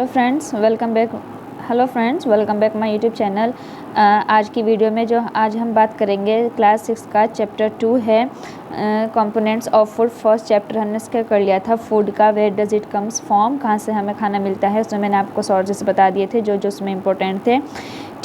Hello friends welcome back my YouTube channel. आज की video में जो आज हम बात करेंगे क्लास 6 का चैप्टर 2 है components of food. First chapter हमने इसका कर लिया था फूड का, where does it comes from, कहाँ से हमें खाना मिलता है। उसमें मैंने आपको सोर्सेस बता दिए थे जो जो उसमें इंपॉर्टेंट थे।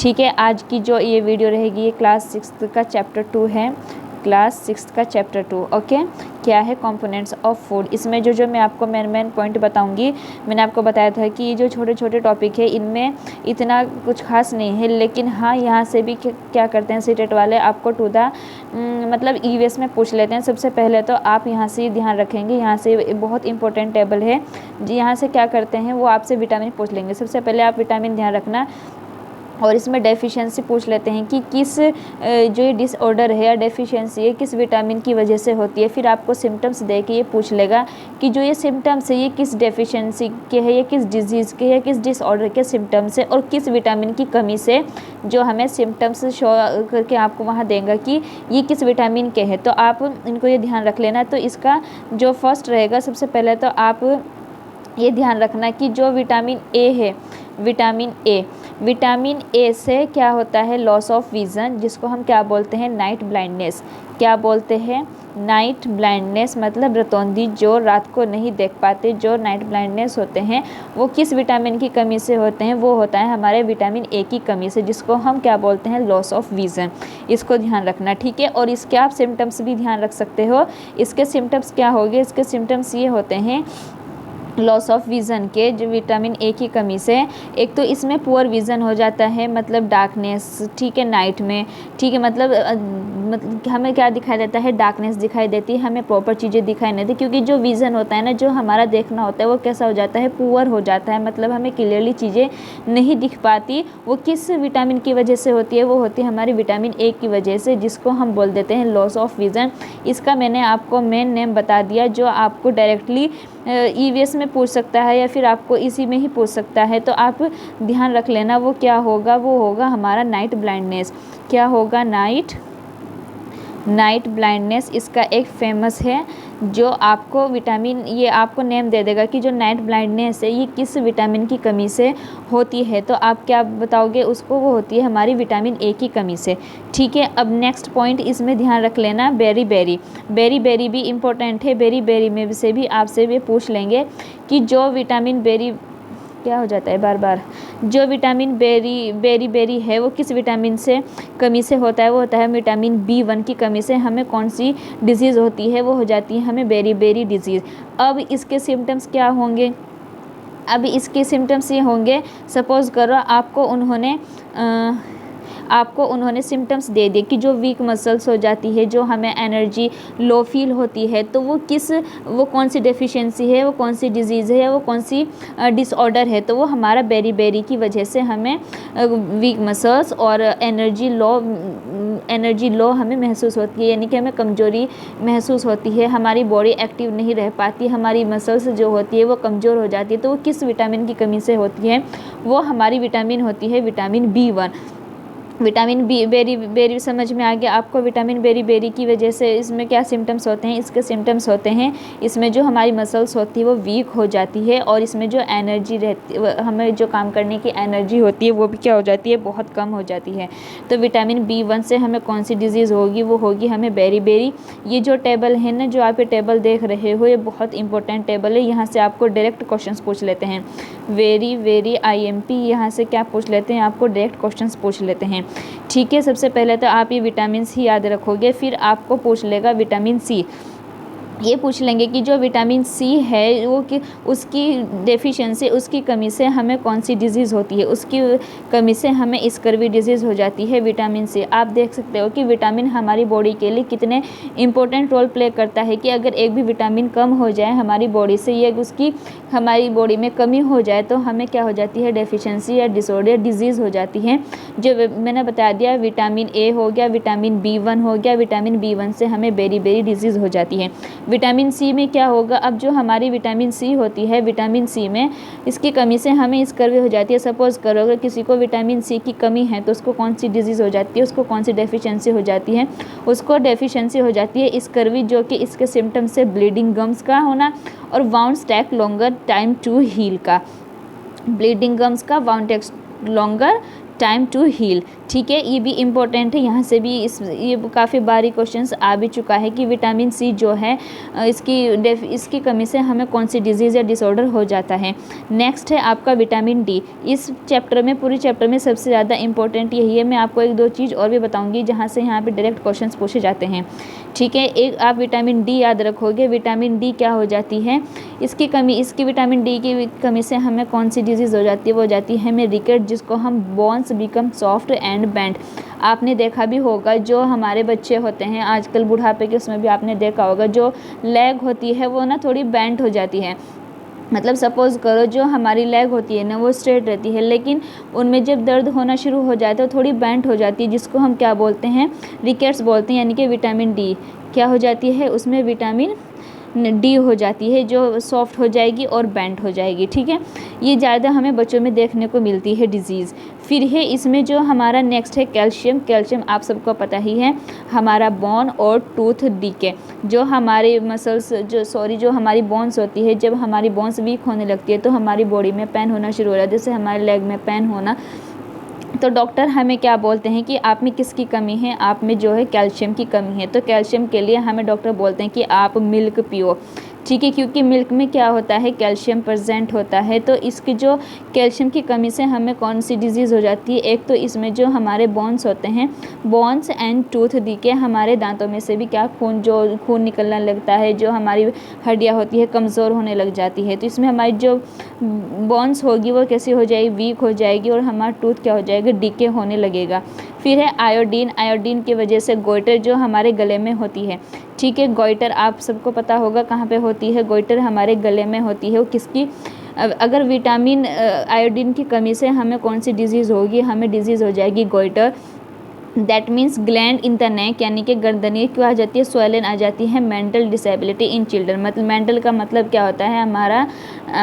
ठीक है, आज की जो ये वीडियो रहेगी ये क्लास 6 का चैप्टर 2 है, क्लास 6 का चैप्टर 2। ओके, क्या है कंपोनेंट्स ऑफ फूड। इसमें जो जो मैं आपको मेन पॉइंट बताऊंगी, मैंने आपको बताया था कि ये जो छोटे छोटे टॉपिक है इनमें इतना कुछ खास नहीं है, लेकिन हाँ यहाँ से भी क्या करते हैं सीटेट वाले आपको टू द मतलब ईवीएस में पूछ लेते हैं। सबसे पहले तो आप यहाँ से ध्यान रखेंगे, यहाँ से बहुत इंपॉर्टेंट टेबल है जी। यहाँ से क्या करते हैं वो आपसे विटामिन पूछ लेंगे। सबसे पहले आप विटामिन ध्यान रखना, और इसमें डेफिशिएंसी पूछ लेते हैं कि किस जो ये डिसऑर्डर है या डेफिशिएंसी है किस विटामिन की वजह से होती है। फिर आपको सिम्टम्स दे के ये पूछ लेगा कि जो ये सिम्टम्स है ये किस डेफिशिएंसी के है, ये किस डिजीज़ के है, किस डिसऑर्डर के सिम्टम्स है, और किस विटामिन की कमी से जो हमें सिम्टम्स शो करके आपको वहाँ देगा कि ये किस विटामिन के है। तो आप इनको ये ध्यान रख लेना। तो इसका जो फर्स्ट रहेगा, सबसे पहले तो आप ये ध्यान रखना कि जो विटामिन ए है, विटामिन ए से क्या होता है लॉस ऑफ विज़न, जिसको हम क्या बोलते हैं नाइट ब्लाइंडनेस। क्या बोलते हैं नाइट ब्लाइंडनेस, मतलब रतौंधी, जो रात को नहीं देख पाते, जो नाइट ब्लाइंडनेस होते हैं वो किस विटामिन की कमी से होते हैं, वो होता है हमारे विटामिन ए की कमी से, जिसको हम क्या बोलते हैं लॉस ऑफ विज़न। इसको ध्यान रखना, ठीक है। और इसके आप सिम्टम्स भी ध्यान रख सकते हो। इसके सिम्टम्स क्या होंगे, इसके सिम्टम्स ये होते हैं लॉस ऑफ विज़न के, जो विटामिन ए की कमी से। एक तो इसमें पुअर विज़न हो जाता है, मतलब डार्कनेस, ठीक है, नाइट में, ठीक है, मतलब हमें क्या दिखाई देता है, डार्कनेस दिखाई देती है, हमें प्रॉपर चीज़ें दिखाई नहीं देती, क्योंकि जो विज़न होता है ना, जो हमारा देखना होता है वो कैसा हो जाता है, पुअर हो जाता है, मतलब हमें क्लियरली चीज़ें नहीं दिख पाती। वो किस विटामिन की वजह से होती है, वो होती है हमारी विटामिन ए की वजह से, जिसको हम बोल देते हैं लॉस ऑफ विज़न। इसका मैंने आपको मेन नेम बता दिया, जो आपको डायरेक्टली ईवीएस में पूछ सकता है या फिर आपको इसी में ही पूछ सकता है। तो आप ध्यान रख लेना वो क्या होगा, वो होगा हमारा नाइट ब्लाइंडनेस। क्या होगा, नाइट ब्लाइंडनेस। इसका एक फेमस है जो आपको विटामिन, ये आपको नेम दे देगा कि जो नाइट ब्लाइंडनेस है ये किस विटामिन की कमी से होती है। तो आप क्या बताओगे उसको, वो होती है हमारी विटामिन ए की कमी से, ठीक है। अब नेक्स्ट पॉइंट इसमें ध्यान रख लेना, बेरी भी इम्पोर्टेंट है। बेरी में से भी आपसे भी पूछ लेंगे कि जो विटामिन क्या हो जाता है बार बार, जो विटामिन बेरी है वो किस विटामिन से कमी से होता है, वो होता है विटामिन B1 की कमी से। हमें कौन सी डिजीज़ होती है, वो हो जाती है हमें बेरी डिजीज़। अब इसके सिम्टम्स क्या होंगे, अब इसके सिम्टम्स ये होंगे, सपोज़ करो आपको उन्होंने सिम्टम्स दे दिए कि जो वीक मसल्स हो जाती है, जो हमें एनर्जी लो फील होती है, तो वो कौन सी डेफिशिएंसी है, वो कौन सी डिजीज़ है, वो कौन सी डिसऑर्डर है। तो वो हमारा बेरी की वजह से हमें वीक मसल्स और एनर्जी लो हमें महसूस होती है, यानी कि हमें कमज़ोरी महसूस होती है, हमारी बॉडी एक्टिव नहीं रह पाती, हमारी मसल्स जो होती है वो कमज़ोर हो जाती है। तो वो किस विटामिन की कमी से होती है, वो हमारी विटामिन होती है विटामिन B1। विटामिन बेरी समझ में आ गया आपको। विटामिन बेरी की वजह से इसमें क्या सिम्टम्स होते हैं, इसके सिम्टम्स होते हैं इसमें जो हमारी मसल्स होती है वो वीक हो जाती है, और इसमें जो एनर्जी रहती, हमें जो काम करने की एनर्जी होती है वो भी क्या हो जाती है, बहुत कम हो जाती है। तो विटामिन B1 से हमें कौन सी डिजीज़ होगी, वो होगी हमें बेरी। ये जो टेबल है ना, जो आप ये टेबल देख रहे हो, ये बहुत इंपॉर्टेंट टेबल है। यहाँ से आपको डायरेक्ट क्वेश्चन पूछ लेते हैं, वेरी IMP, यहाँ से क्या पूछ लेते हैं, आपको डायरेक्ट क्वेश्चन पूछ लेते हैं, ठीक है। सबसे पहले तो आप ये विटामिन सी याद रखोगे, फिर आपको पूछ लेगा विटामिन सी। ये पूछ लेंगे कि जो विटामिन सी है वो कि उसकी डेफिशिएंसी, उसकी कमी से हमें कौन सी डिजीज़ होती है, उसकी कमी से हमें स्कर्वी डिजीज़ हो जाती है विटामिन सी। आप देख सकते हो कि विटामिन हमारी बॉडी के लिए कितने इंपॉर्टेंट रोल प्ले करता है, कि अगर एक भी विटामिन कम हो जाए हमारी बॉडी से, या उसकी हमारी बॉडी में कमी हो जाए, तो हमें क्या हो जाती है, डेफिशिएंसी या डिसऑर्डर डिजीज़ हो जाती है। जो मैंने बता दिया, विटामिन ए हो गया, विटामिन B1 हो गया, विटामिन B1 से हमें बेरी डिजीज़ हो जाती है। विटामिन सी में क्या होगा, अब जो हमारी विटामिन सी होती है, विटामिन सी में इसकी कमी से हमें स्कर्वी हो जाती है। सपोज़ करो अगर किसी को विटामिन सी की कमी है तो उसको कौन सी डिजीज़ हो जाती है, उसको कौन सी डेफिशिएंसी हो जाती है, उसको डेफिशिएंसी हो जाती है स्कर्वी, जो कि इसके सिम्टम्स से ब्लीडिंग गम्स का होना और wounds take longer time to heal का। ब्लीडिंग गम्स का wound takes longer time to heal. ठीक है, ये भी इम्पोर्टेंट है, यहाँ से भी ये काफ़ी बारी क्वेश्चंस आ भी चुका है कि विटामिन सी जो है इसकी कमी से हमें कौन सी डिजीज़ या डिसऑर्डर हो जाता है। नेक्स्ट है आपका विटामिन डी। इस चैप्टर में, पूरे चैप्टर में सबसे ज़्यादा इंपॉर्टेंट यही है। मैं आपको एक दो चीज़ और भी बताऊँगी जहाँ से यहाँ पर डायरेक्ट क्वेश्चन पूछे जाते हैं। ठीक है, एक आप विटामिन डी याद रखोगे। विटामिन डी क्या हो जाती है, इसकी विटामिन डी की कमी से हमें कौन सी डिजीज़ हो जाती है, वो हो जाती है हमें रिकेट, जिसको हम bones become soft and bend. आपने देखा भी होगा जो हमारे बच्चे होते हैं आजकल बुढ़ापे के, उसमें भी आपने देखा होगा जो लेग होती है वो ना थोड़ी बेंड हो जाती है। मतलब सपोज़ करो जो हमारी लेग होती है ना वो स्ट्रेट रहती है, लेकिन उनमें जब दर्द होना शुरू हो जाए तो थोड़ी बेंट हो जाती है, जिसको हम क्या बोलते हैं, रिकेट्स बोलते हैं। यानी कि विटामिन डी क्या हो जाती है, उसमें विटामिन डी हो जाती है जो सॉफ्ट हो जाएगी और बेंट हो जाएगी। ठीक है, ये ज़्यादा हमें बच्चों में देखने को मिलती है डिजीज़। फिर है इसमें जो हमारा नेक्स्ट है कैल्शियम। कैल्शियम आप सबको पता ही है, हमारा बोन और टूथ डीके, जो हमारे मसल्स जो हमारी बोन्स होती है, जब हमारी बोन्स वीक होने लगती है तो हमारी बॉडी में पेन होना शुरू हो जाता है, जैसे हमारे लेग में पेन होना। तो डॉक्टर हमें क्या बोलते हैं कि आप में किसकी कमी है, आप में जो है कैल्शियम की कमी है। तो कैल्शियम के लिए हमें डॉक्टर बोलते हैं कि आप मिल्क पियो। ठीक है, क्योंकि मिल्क में क्या होता है, कैल्शियम प्रेजेंट होता है। तो इसकी जो कैल्शियम की कमी से हमें कौन सी डिजीज़ हो जाती है, एक तो इसमें जो हमारे बोन्स होते हैं, बोन्स एंड टूथ डीके, हमारे दांतों में से भी क्या खून निकलने लगता है, जो हमारी हड्डियाँ होती है कमज़ोर होने लग जाती है। तो इसमें हमारी जो बोन्स होगी वो कैसी हो जाएगी, वीक हो जाएगी, और हमारा टूथ क्या हो जाएगा, डीके होने लगेगा। फिर है आयोडीन। आयोडीन की वजह से गोइटर जो हमारे गले में होती है, ठीक है, गोइटर आप सबको पता होगा कहाँ पे होती है, गोइटर हमारे गले में होती है। वो किसकी, अगर विटामिन आयोडीन की कमी से हमें कौन सी डिजीज़ होगी, हमें डिजीज़ हो जाएगी goitre. That means gland in the neck, यानी कि गर्दनी क्या आ जाती है, स्वेलन आ जाती है। मेंटल डिसेबिलिटी इन चिल्ड्रन, मतलब मेंटल का मतलब क्या होता है, हमारा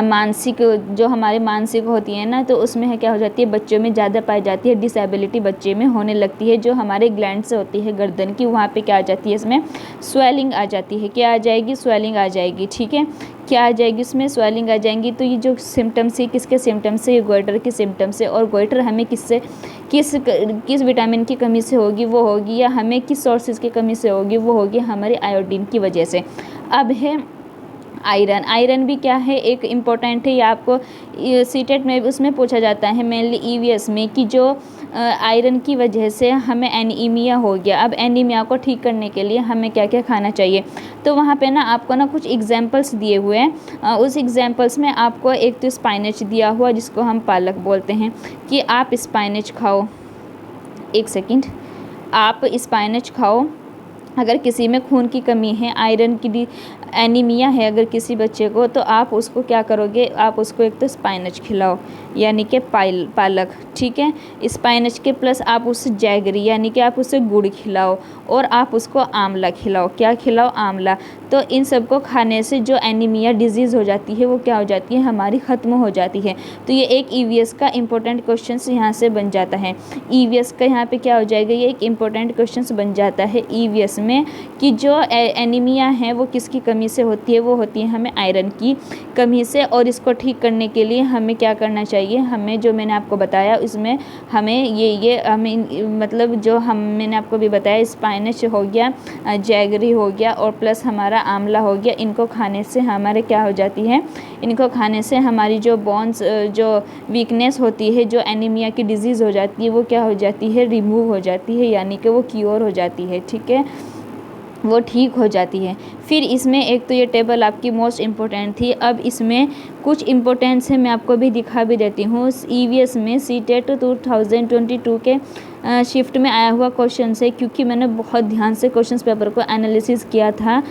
मानसिक, जो हमारे मानसिक होती है ना, तो उसमें है क्या हो जाती है, बच्चों में ज़्यादा पाई जाती है, डिसेबिलिटी बच्चे में होने लगती है। जो हमारे ग्लैंड से होती है गर्दन की, वहाँ पे क्या आ जाती है, इसमें स्वेलिंग आ जाती है। क्या आ जाएगी, स्वेलिंग आ जाएगी। ठीक है, क्या आ जाएगी, इसमें स्वेलिंग आ जाएंगी। तो ये जो सिम्टम्स है, किसके सिम्टम्स है, ये गोइटर के सिम्टम्स है। और गोइटर हमें किस विटामिन की कमी से होगी, वो होगी, या हमें किस सोर्सेज की कमी से होगी, वो होगी हमारे आयोडीन की वजह से। अब है आयरन। आयरन भी क्या है, एक इम्पोर्टेंट है, ये आपको सीटेट में उसमें पूछा जाता है, मेनली ईवीएस में, कि जो आयरन की वजह से हमें एनीमिया हो गया। अब एनीमिया को ठीक करने के लिए हमें क्या क्या खाना चाहिए, तो वहाँ पे ना आपको ना कुछ एग्जांपल्स दिए हुए हैं। उस एग्जांपल्स में आपको एक तो स्पाइनच दिया हुआ, जिसको हम पालक बोलते हैं, कि आप स्पाइनच खाओ। एक सेकंड, आप स्पाइनच खाओ। अगर किसी में खून की कमी है, आयरन की एनीमिया है अगर किसी बच्चे को, तो आप उसको क्या करोगे, आप उसको एक तो स्पाइनच खिलाओ, यानी कि पालक। ठीक है, स्पाइनच के प्लस आप उससे जैगरी, यानी कि आप उससे गुड़ खिलाओ, और आप उसको आंवला खिलाओ। क्या खिलाओ, आंवला। तो इन सबको खाने से जो एनीमिया डिजीज़ हो जाती है वो क्या हो जाती है, हमारी ख़त्म हो जाती है। तो ये एक ईवीएस का इंपॉर्टेंट क्वेश्चन यहाँ से बन जाता है। ईवीएस का यहाँ पे क्या हो जाएगा, ये एक इंपॉर्टेंट क्वेश्चन बन जाता है ईवीएस में, कि जो एनीमिया है वो किसकी कमी से होती है, वो होती है हमें आयरन की कमी से। और इसको ठीक करने के लिए हमें क्या करना चाहिए, हमें जो मैंने आपको बताया इसमें हमें हमें मतलब जो मैंने आपको भी बताया, स्पाइनच हो गया, जैगरी हो गया, और प्लस हमारा आंवला हो गया। इनको खाने से हमारे क्या हो जाती है, इनको खाने से हमारी जो बोन्स जो वीकनेस होती है, जो एनीमिया की डिजीज़ हो जाती है, वो क्या हो जाती है, रिमूव हो जाती है, यानी कि वो क्योर हो जाती है। ठीक है, वो ठीक हो जाती है। फिर इसमें एक तो ये टेबल आपकी मोस्ट इम्पोर्टेंट थी। अब इसमें कुछ इम्पोर्टेंट्स है, मैं आपको भी दिखा भी देती हूँ। ईवीएस में सीटेट 2022 के शिफ्ट में आया हुआ क्वेश्चन है, क्योंकि मैंने बहुत ध्यान से क्वेश्चन पेपर को एनालिसिस किया था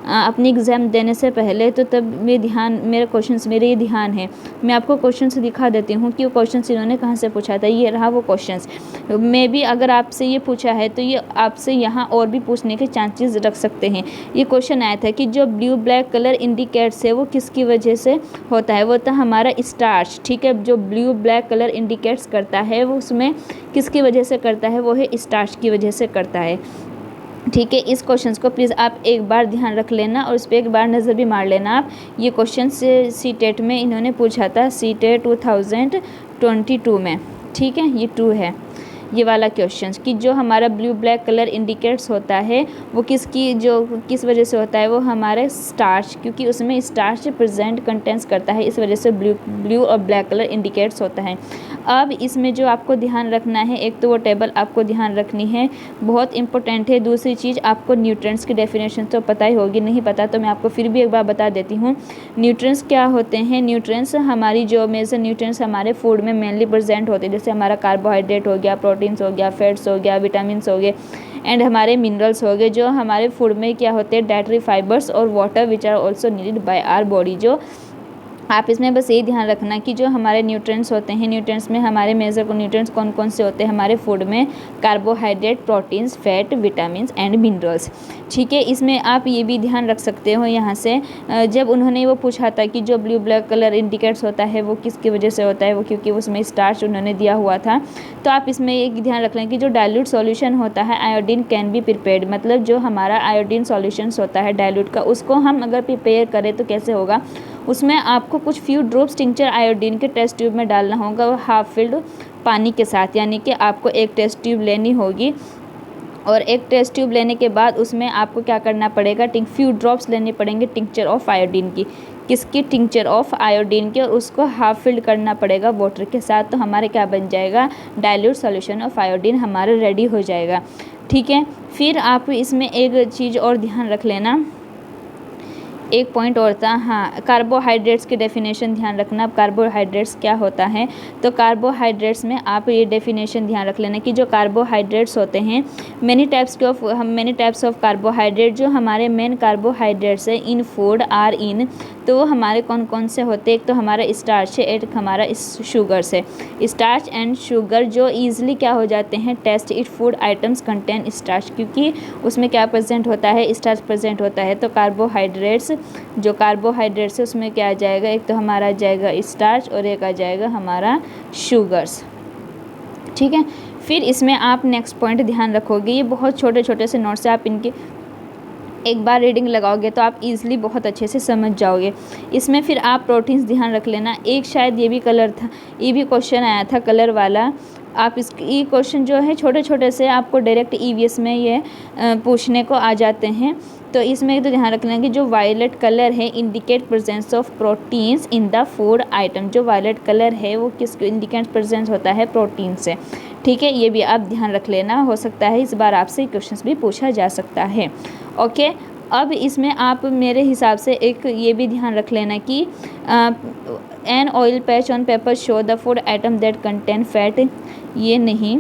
अपनी एग्ज़ाम देने से पहले, तो तब मेरे ये ध्यान है। मैं आपको क्वेश्चंस दिखा देती हूँ कि वो क्वेश्चंस इन्होंने कहाँ से पूछा था। ये रहा वो क्वेश्चंस। मे भी अगर आपसे ये पूछा है तो ये आपसे यहाँ और भी पूछने के चांसेस रख सकते हैं। ये क्वेश्चन आया था कि जो ब्लू ब्लैक कलर इंडिकेट्स है वो किसकी वजह से होता है, वो था हमारा स्टार्च। ठीक है, जो ब्लू ब्लैक कलर इंडिकेट्स करता है वो उसमें किसकी वजह से करता है, वो है स्टार्च की वजह से करता है। ठीक है, इस क्वेश्चन को प्लीज़ आप एक बार ध्यान रख लेना और इस पर एक बार नज़र भी मार लेना आप। ये क्वेश्चन से सीटेट में इन्होंने पूछा था, सीटेट 2022 में। ठीक है, ये 2 है ये वाला क्वेश्चन कि जो हमारा ब्लू ब्लैक कलर इंडिकेट्स होता है वो किस वजह से होता है, वो हमारे स्टार्च, क्योंकि उसमें स्टार्च प्रेजेंट कंटेंट्स करता है, इस वजह से ब्लू और ब्लैक कलर इंडिकेट्स होता है। अब इसमें जो आपको ध्यान रखना है, एक तो वो टेबल आपको ध्यान रखनी है, बहुत इंपॉर्टेंट है। दूसरी चीज़, आपको न्यूट्रिएंट्स की डेफिनेशन तो पता ही होगी, नहीं पता तो मैं आपको फिर भी एक बार बता देती हूँ। न्यूट्रिएंट्स क्या होते हैं? न्यूट्रिएंट्स हमारी जो मेजर न्यूट्रिएंट्स हमारे फूड में मेनली प्रेजेंट होते हैं, जैसे हमारा कार्बोहाइड्रेट हो गया, प्रोटीन्स हो गया, फैट्स हो गया, विटामिन्स हो गए एंड हमारे मिनरल्स हो गए, जो हमारे फूड में क्या होते हैं, डाइटरी फाइबर्स और water which are also needed by our body. जो आप इसमें बस यही ध्यान रखना कि जो हमारे न्यूट्रिएंट्स होते हैं, न्यूट्रिएंट्स में हमारे मेजर न्यूट्रिएंट्स कौन कौन से होते हैं हमारे फूड में, carbohydrate, proteins, fat, vitamins and minerals. ठीक है, इसमें आप ये भी ध्यान रख सकते हो यहाँ से, जब उन्होंने वो पूछा था कि जो ब्लू ब्लैक कलर इंडिकेट्स होता है वो किसकी वजह से होता है, वो क्योंकि उसमें स्टार्च उन्होंने दिया हुआ था। तो आप इसमें एक ध्यान रख लें कि जो डाइल्यूट सॉल्यूशन होता है, आयोडीन कैन बी प्रिपेयर्ड, मतलब जो हमारा आयोडीन सॉल्यूशंस होता है डाइल्यूट का, उसको हम अगर प्रिपेयर करें तो कैसे होगा, उसमें आपको कुछ फ्यू ड्रॉप्स टिंचर आयोडीन के टेस्ट ट्यूब में डालना होगा, वो हाफ फिल्ड पानी के साथ, यानी कि आपको एक टेस्ट ट्यूब लेनी होगी और एक टेस्ट ट्यूब लेने के बाद उसमें आपको क्या करना पड़ेगा, फ्यू ड्रॉप्स लेने पड़ेंगे टिंचर ऑफ आयोडीन की, किसकी, टिंचर ऑफ आयोडीन के, और उसको हाफ फिल्ड करना पड़ेगा वाटर के साथ। तो हमारे क्या बन जाएगा, डाइल्यूट सॉल्यूशन ऑफ आयोडीन हमारा रेडी हो जाएगा। ठीक है, फिर आप इसमें एक चीज़ और ध्यान रख लेना, एक पॉइंट और था, हाँ, कार्बोहाइड्रेट्स की डेफिनेशन ध्यान रखना। अब कार्बोहाइड्रेट्स क्या होता है, तो कार्बोहाइड्रेट्स में आप ये डेफिनेशन ध्यान रख लेना कि जो कार्बोहाइड्रेट्स होते हैं, मेनी टाइप्स ऑफ कार्बोहाइड्रेट, जो हमारे मेन कार्बोहाइड्रेट्स है इन फूड आर इन, तो वो हमारे कौन कौन से होते हैं, एक तो हमारा स्टार्च है, एक हमारा शुगर्स है। स्टार्च एंड शुगर जो ईजिली क्या हो जाते हैं, test it food items contain starch, क्योंकि उसमें क्या प्रेजेंट होता है, स्टार्च प्रेजेंट होता है। तो कार्बोहाइड्रेट्स, जो कार्बोहाइड्रेट्स है उसमें क्या आ जाएगा, एक तो हमारा आ जाएगा स्टार्च और एक आ जाएगा हमारा शुगर्स। ठीक है, फिर इसमें आप नेक्स्ट पॉइंट ध्यान रखोगे, ये बहुत छोटे छोटे से नोट्स है, आप इनके एक बार रीडिंग लगाओगे तो आप इजीली बहुत अच्छे से समझ जाओगे। इसमें फिर आप प्रोटीन्स ध्यान रख लेना। एक शायद ये भी कलर था, ये भी क्वेश्चन आया था कलर वाला। आप ये क्वेश्चन जो है छोटे छोटे से आपको डायरेक्ट ईवीएस में ये पूछने को आ जाते हैं। तो इसमें तो ध्यान रखना कि जो वायलेट कलर है indicate presence of proteins in the food item, जो वायलेट कलर है वो किसको इंडिकेट प्रेजेंस होता है, प्रोटीन से। ठीक है, ये भी आप ध्यान रख लेना, हो सकता है इस बार आपसे क्वेश्चंस भी पूछा जा सकता है। ओके, अब इसमें आप मेरे हिसाब से एक ये भी ध्यान रख लेना कि an oil patch on paper show the food item that contain fat, ये नहीं,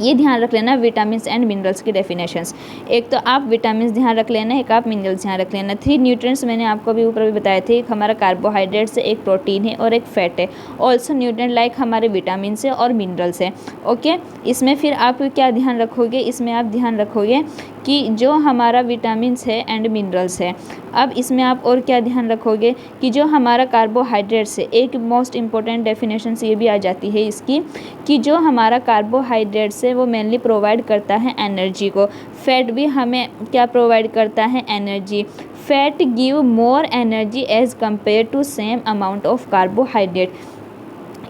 ये ध्यान रख लेना विटामिन्स एंड मिनरल्स की डेफिनेशंस। एक तो आप विटामिन्स ध्यान रख लेना, एक आप मिनरल्स ध्यान रख लेना। 3 न्यूट्रिएंट्स मैंने आपको अभी ऊपर भी बताए थे, एक हमारा कार्बोहाइड्रेट्स है, एक प्रोटीन है और एक फैट है। ऑल्सो न्यूट्रिएंट लाइक हमारे विटामिन्स है और मिनरल्स है। ओके, इसमें फिर आप क्या ध्यान रखोगे, इसमें आप ध्यान रखोगे कि जो हमारा विटामिन्स है एंड मिनरल्स है। अब इसमें आप और क्या ध्यान रखोगे कि जो हमारा कार्बोहाइड्रेट्स है, एक मोस्ट इम्पॉर्टेंट डेफिनेशन ये भी आ जाती है इसकी कि जो हमारा कार्बोहाइड्रेट्स है वो मेनली प्रोवाइड करता है एनर्जी को, फैट भी हमें क्या प्रोवाइड करता है, energy. Fat give more energy as compare to same amount of carbohydrate.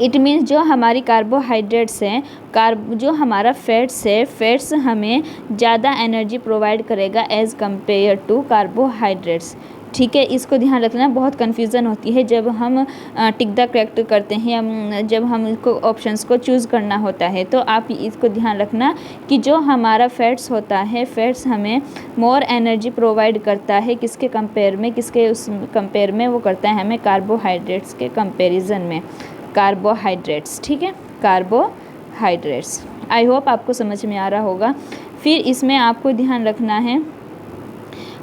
It means जो हमारी कार्बोहाइड्रेट्स हैं, जो हमारा फैट्स है, फैट्स हमें ज़्यादा एनर्जी प्रोवाइड करेगा एज़ कंपेयर टू कार्बोहाइड्रेट्स। ठीक है, इसको ध्यान रखना, बहुत कन्फ्यूज़न होती है जब हम टिक द करेक्ट करते हैं, जब हम इसको ऑप्शंस को चूज़ करना होता है। तो आप इसको ध्यान रखना कि जो हमारा फैट्स होता है, फैट्स हमें मोर एनर्जी प्रोवाइड करता है, किसके कंपेयर में, किसके उस कंपेयर में, वो करता है हमें कार्बोहाइड्रेट्स के कंपेरिजन में, कार्बोहाइड्रेट्स। ठीक है, कार्बोहाइड्रेट्स। आई होप आपको समझ में आ रहा होगा। फिर इसमें आपको ध्यान रखना है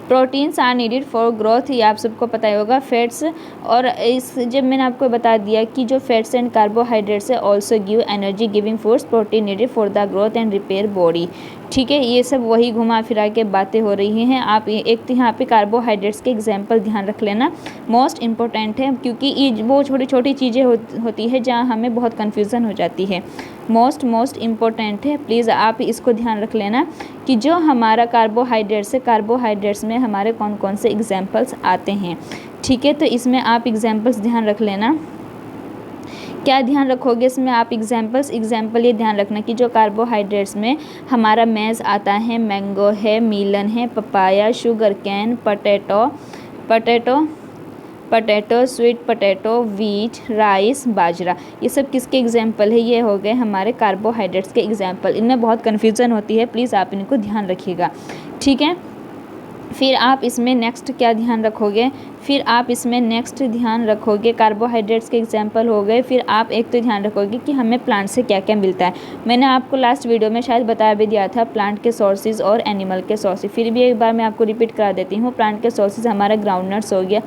proteins are needed for growth, ये आप सबको पता ही होगा। फैट्स और इस जब मैंने आपको बता दिया कि जो फैट्स एंड कार्बोहाइड्रेट्स है also give energy giving foods, protein needed for the growth and repair body. ठीक है, ये सब वही घुमा फिरा के बातें हो रही हैं। आप एक तो यहाँ पे कार्बोहाइड्रेट्स के एग्जाम्पल ध्यान रख लेना, मोस्ट इम्पोर्टेंट है, क्योंकि ये वो छोटी छोटी चीज़ें होती है जहाँ हमें बहुत कन्फ्यूज़न हो जाती है। मोस्ट इम्पोर्टेंट है, प्लीज़ आप इसको ध्यान रख लेना कि जो हमारा कार्बोहाइड्रेट्स है, कार्बोहाइड्रेट्स में हमारे कौन कौन से एग्जाम्पल्स आते हैं। ठीक है, तो इसमें आप एग्जाम्पल्स ध्यान रख लेना। क्या ध्यान रखोगे इसमें आप एग्जाम्पल ये ध्यान रखना कि जो कार्बोहाइड्रेट्स में हमारा मेज़ आता है, मैंगो है, मीलन है, papaya, sugar cane, potato, sweet potato, wheat, rice, bajra, ये सब किसके एग्जाम्पल है? ये हो गए हमारे कार्बोहाइड्रेट्स के एग्जाम्पल। इनमें बहुत कन्फ्यूज़न होती है, प्लीज़ आप इनको ध्यान रखिएगा। ठीक है, फिर आप इसमें नेक्स्ट क्या ध्यान रखोगे? फिर आप इसमें नेक्स्ट ध्यान रखोगे, कार्बोहाइड्रेट्स के एग्जाम्पल हो गए। फिर आप एक तो ध्यान रखोगे कि हमें प्लांट से क्या क्या मिलता है। मैंने आपको लास्ट वीडियो में शायद बता भी दिया था प्लांट के सोर्सेज और एनिमल के सोर्सेज, फिर भी एक बार मैं आपको रिपीट करा देती हूँ। प्लांट के सोर्सेज हमारा ग्राउंड नट्स हो गया,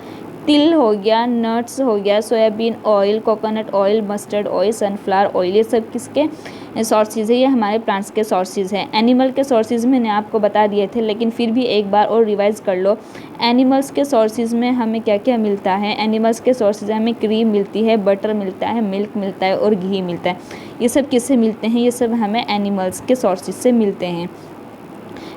तिल हो गया, नट्स हो गया, soybean oil, coconut oil, mustard oil, sunflower oil, ये सब किसके सोर्सेज है? ये हमारे प्लांट्स के सोर्सेज हैं। एनिमल के सोर्सेज मैंने आपको बता दिए थे, लेकिन फिर भी एक बार और रिवाइज कर लो। एनिमल्स के सोर्सेज में हमें क्या क्या मिलता है? एनिमल्स के सोर्सेज में हमें क्रीम मिलती है, बटर मिलता है, मिल्क मिलता है और घी मिलता है। ये सब किससे मिलते हैं? ये सब हमें एनिमल्स के सोर्सेज से मिलते हैं।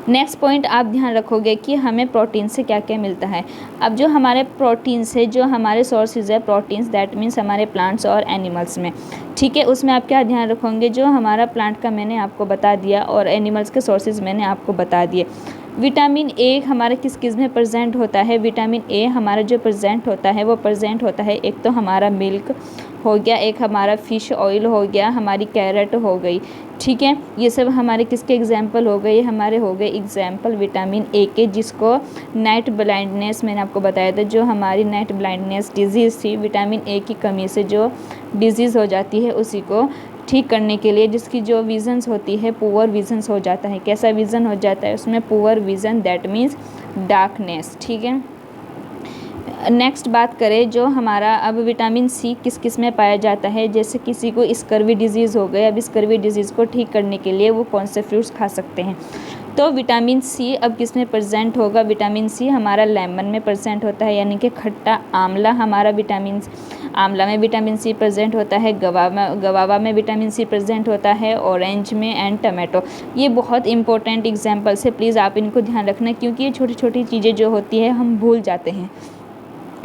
नेक्स्ट पॉइंट आप ध्यान रखोगे कि हमें प्रोटीन से क्या क्या मिलता है। अब जो हमारे प्रोटीन से जो हमारे सोर्सेज है प्रोटीन्स, दैट मीन्स हमारे प्लांट्स और एनिमल्स में। ठीक है, उसमें आप क्या ध्यान रखोगे? जो हमारा प्लांट का मैंने आपको बता दिया और एनिमल्स के सोर्सेज मैंने आपको बता दिए। विटामिन ए हमारे किस किस में प्रेजेंट होता है? विटामिन ए हमारा जो प्रेजेंट होता है वो प्रेजेंट होता है, एक तो हमारा मिल्क हो गया, एक हमारा फ़िश ऑयल हो गया, हमारी कैरेट हो गई। ठीक है, ये सब हमारे किसके एग्जाम्पल हो गए? हमारे हो गए एग्जाम्पल विटामिन ए के, जिसको नाइट ब्लाइंडनेस मैंने आपको बताया था, जो हमारी नाइट ब्लाइंडनेस डिजीज़ थी, विटामिन ए की कमी से जो डिजीज़ हो जाती है उसी को ठीक करने के लिए, जिसकी जो विजन्स होती है पुअर विजन्स हो जाता है। कैसा विज़न हो जाता है उसमें? Poor vision, that means darkness. ठीक है, नेक्स्ट बात करें जो हमारा अब विटामिन सी किस किस में पाया जाता है। जैसे किसी को स्कर्वी डिजीज़ हो गया, अब स्कर्वी डिजीज़ को ठीक करने के लिए वो कौन से फ्रूट्स खा सकते हैं? तो विटामिन सी अब किस में प्रेजेंट होगा? विटामिन सी हमारा लेमन में प्रेजेंट होता है, यानी कि खट्टा आंवला हमारा आंवला में विटामिन सी प्रेजेंट होता है, गवावा में विटामिन सी प्रेजेंट होता है, ऑरेंज में एंड टमाटो। ये बहुत इंपॉर्टेंट एग्जाम्पल्स है, प्लीज़ आप इनको ध्यान रखना, क्योंकि ये छोटी छोटी चीज़ें जो होती है हम भूल जाते हैं।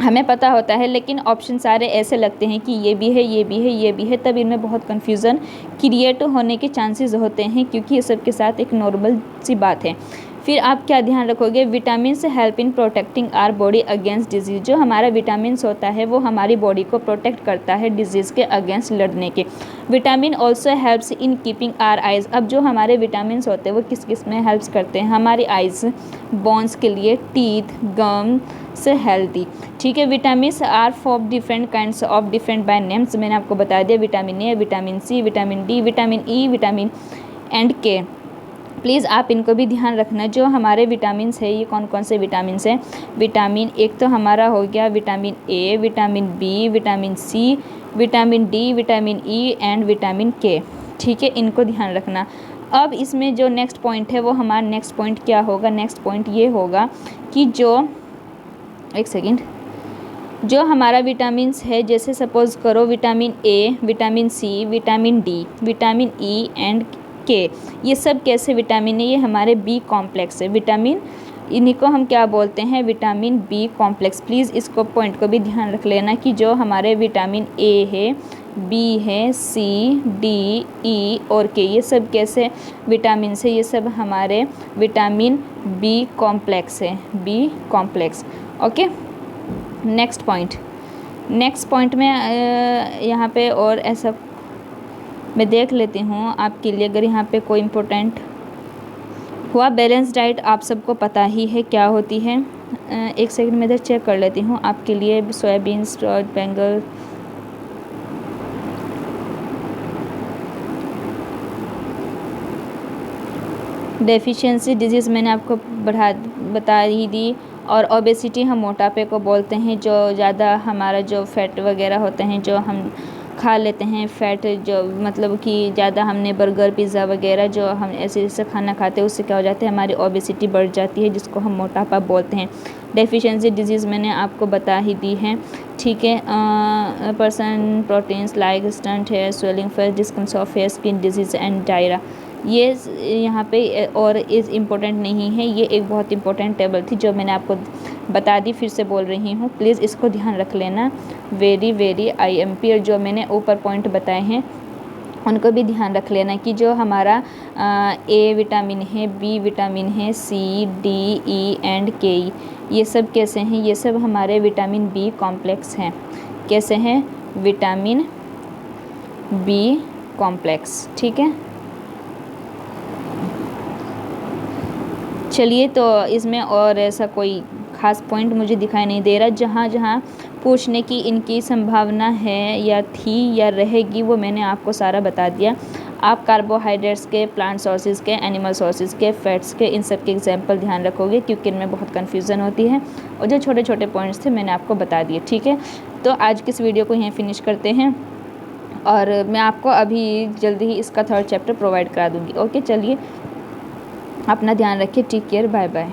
हमें पता होता है लेकिन ऑप्शन सारे ऐसे लगते हैं कि ये भी है, ये भी है, ये भी है, तब इनमें बहुत कन्फ्यूज़न क्रिएट होने के चांसेस होते हैं, क्योंकि ये सब के साथ एक नॉर्मल सी बात है। फिर आप क्या ध्यान रखोगे? विटामिन से help in protecting our body against disease. जो हमारा विटामिन्स होता है वो हमारी बॉडी को प्रोटेक्ट करता है डिजीज़ के अगेंस्ट लड़ने के। Vitamin also helps in keeping our eyes. अब जो हमारे विटामिन्स होते हैं वो किस किस में हेल्प्स करते हैं? हमारी आइज़, बोन्स के लिए, टीथ, गम से हेल्दी। ठीक है, vitamins are for different kinds of different by names. मैंने आपको बता दिया, vitamin A, vitamin C, vitamin D, vitamin E, vitamin and K. Please आप इनको भी ध्यान रखना। जो हमारे विटामिन्स है ये कौन कौन से विटामिन्स हैं? विटामिन एक तो हमारा हो गया vitamin A, vitamin B, vitamin C, vitamin D, vitamin E and vitamin K. ठीक है, इनको ध्यान रखना। अब इसमें जो नेक्स्ट पॉइंट है वो हमारा नेक्स्ट पॉइंट क्या होगा? नेक्स्ट पॉइंट ये होगा कि जो हमारा विटामिन्स है, जैसे सपोज़ करो vitamin A, vitamin C, vitamin D, vitamin E and K, ये सब कैसे विटामिन है? ये हमारे बी कॉम्प्लेक्स है विटामिन, इन्हीं को हम क्या बोलते हैं? Vitamin B complex. प्लीज़ इसको पॉइंट को भी ध्यान रख लेना कि जो हमारे विटामिन ए है, बी है, सी, डी, ई और के, ये सब कैसे विटामिन से? ये सब हमारे विटामिन बी कॉम्प्लेक्स है, B complex. Okay, next point में यहाँ पे और ऐसा मैं देख लेती हूँ आपके लिए, अगर यहाँ पे कोई इम्पोर्टेंट हुआ। बैलेंस डाइट आप सबको पता ही है क्या होती है। एक सेकंड में इधर चेक कर लेती हूँ आपके लिए। Soybean, sprout, bangle, deficiency disease मैंने आपको बता ही दी। और ओबेसिटी हम मोटापे को बोलते हैं, जो ज़्यादा हमारा जो फैट वगैरह होते हैं जो हम खा लेते हैं फ़ैट, जो मतलब कि ज़्यादा हमने बर्गर पिज़्ज़ा वगैरह जो हम ऐसे ऐसे खाना खाते हैं उससे क्या हो जाता है, हमारी ओबेसिटी बढ़ जाती है जिसको हम मोटापा बोलते हैं। डेफिशिएंसी डिजीज़ मैंने आपको बता ही दी है, ठीक है। Person proteins like stunt hair swelling face डिस्कम्स of face skin disease and diarrhoea. ये यहाँ पे और इज़ इम्पोर्टेंट नहीं है, ये एक बहुत इंपॉर्टेंट टेबल थी जो मैंने आपको बता दी, फिर से बोल रही हूँ, प्लीज़ इसको ध्यान रख लेना। वेरी वेरी IMP, और जो मैंने ऊपर पॉइंट बताए हैं उनको भी ध्यान रख लेना कि जो हमारा A विटामिन है, B विटामिन है, C D E and K, ये सब कैसे हैं, ये सब हमारे विटामिन B कॉम्प्लेक्स हैं। कैसे हैं, विटामिन B कॉम्प्लेक्स, ठीक है। चलिए, तो इसमें और ऐसा कोई ख़ास पॉइंट मुझे दिखाई नहीं दे रहा। जहाँ जहाँ पूछने की इनकी संभावना है या थी या रहेगी वो मैंने आपको सारा बता दिया। आप कार्बोहाइड्रेट्स के, प्लांट सोर्सेज के, एनिमल सोर्सेज के, फैट्स के, इन सब के एग्जाम्पल ध्यान रखोगे क्योंकि इनमें बहुत कन्फ्यूज़न होती है, और जो छोटे छोटे पॉइंट्स थे मैंने आपको बता दिए, ठीक है। तो आज की इस वीडियो को यहीं फिनिश करते हैं, और मैं आपको अभी जल्दी ही इसका 3rd चैप्टर प्रोवाइड करा दूँगी। ओके, चलिए, अपना ध्यान रखिए, टेक केयर, बाय बाय।